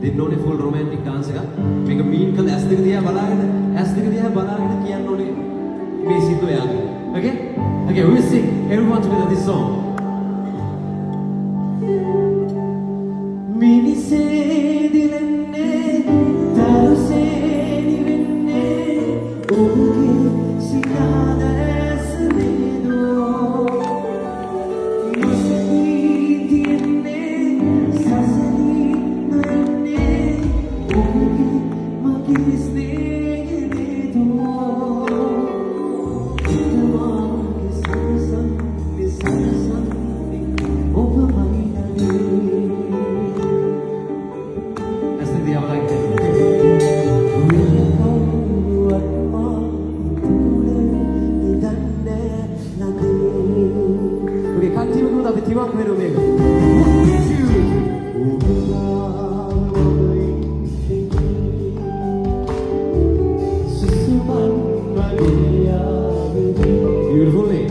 දෙන්න ඕනේ full romantic dance එකක්. මේක mean කළ ඇස් දෙක දිහා බලාගෙන කියන්න ඕනේ මේ සිතුව යාගේ. Okay? Okay, we will sing everyone together this song. මිනිසේ දිලන්නේ දරුසේ නිවෙන්නේ ඔබගේ සිනාදැස නේදෝ නොසෙවී තියන්නේ සසලී නොයන්නේ ඔබගේ මගේ ස්නේහය නේදෝ හිතවාගේ සනසන්නේ ඔබමයි නනේ. Tiwak meru mega. Beautiful name.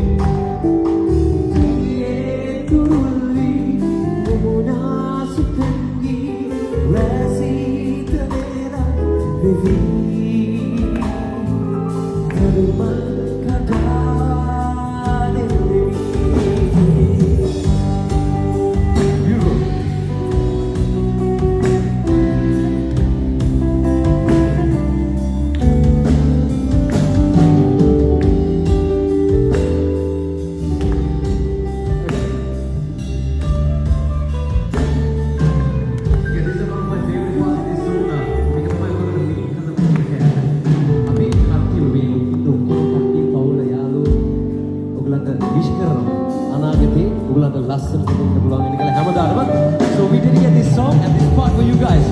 So we dedicate this song and this part for you guys.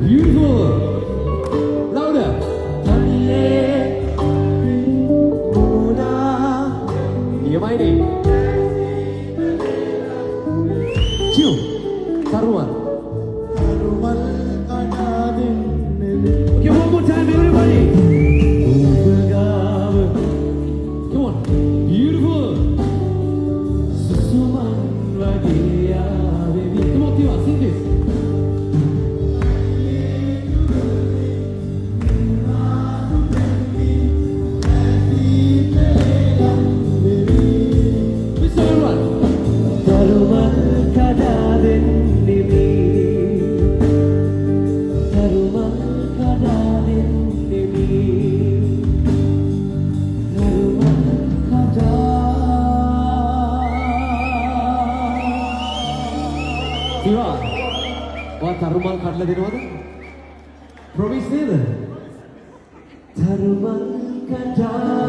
Beautiful. Louder. Dia main ni. Cium. Taruman. Okay, one more time, everybody. Come on. Beautiful. Come on, Tiwa, sing this. Tiwa, wah tarumal kadla dinawada? Promise neda? Tarumal kadla